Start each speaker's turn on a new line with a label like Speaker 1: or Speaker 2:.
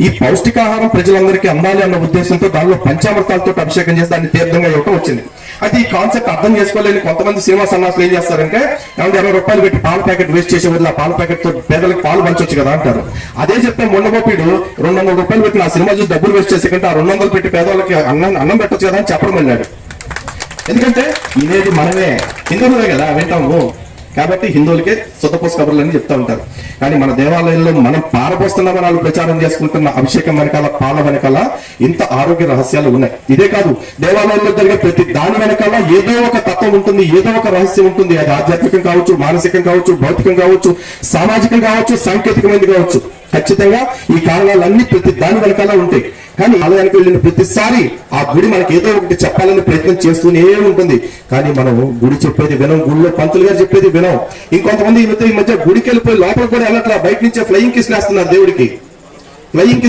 Speaker 1: ఈ పౌష్టికాహారం ప్రజలందరికీ అందాలి అన్న ఉద్దేశంతో దానిలో పంచామృతాలతో అభిషేకం చేసి దాన్ని తీర్థంగా ఇవ్వటం వచ్చింది. అయితే ఈ కాన్సెప్ట్ అర్థం చేసుకోలేని కొంతమంది సినిమా సన్నాసులు ఏం చేస్తారంటే, ఏమంటే 20 రూపాయలు పెట్టి పాల ప్యాకెట్ వేస్ట్ చేసే వల్ల పాల ప్యాకెట్ తో పేదలకు పాలు పంచొచ్చు కదా అంటారు. అదే చెప్తే మొండగోపీడు 200 రూపాయలు పెట్టి ఆ సినిమా చూసి డబ్బులు వేస్ట్ చేసే కంటే ఆ 200 పెట్టి పేదవాళ్ళకి అన్నం పెట్టొచ్చు కదా అని చెప్పడం వెళ్ళాడు. ఎందుకంటే వినేది మనమే, హిందువులే కదా వింటాము. కాబట్టి హిందువులకే సొత్తపోసు కబుర్లు అని చెప్తా ఉంటారు. కానీ మన దేవాలయంలో మనం పారపోస్తున్నామని వాళ్ళు ప్రచారం చేసుకుంటున్న అభిషేకం వెనకాల, పాల వెనకాల ఇంత ఆరోగ్య రహస్యాలు ఉన్నాయి. ఇదే కాదు, దేవాలయంలో జరిగే ప్రతి దాని వెనకాల ఏదో ఒక తత్వం ఉంటుంది, ఏదో ఒక రహస్యం ఉంటుంది. అది ఆధ్యాత్మికం కావచ్చు, మానసికం కావచ్చు, భౌతికం కావచ్చు, సామాజికం కావచ్చు, సాంకేతికమైనది కావచ్చు. ఖచ్చితంగా ఈ కారణాలన్నీ ప్రతి దాని వెనకాల ఉంటాయి. కానీ ఆలయానికి వెళ్ళిన ప్రతిసారి ఆ గుడి మనకి ఏదో ఒకటి చెప్పాలని ప్రయత్నం చేస్తూనే ఉంటుంది. కానీ మనం గుడి చెప్పేది వినం, గుడిలో పంతులు గారు చెప్పేది వినం. ఇంకొంతమంది ఈ మధ్య గుడికి వెళ్ళిపోయి లోపల కూడా వెళ్ళట్లా, బయట నుంచే ఫ్లయింగ్ కిస్ వేస్తున్నారు దేవుడికి. Flying kiss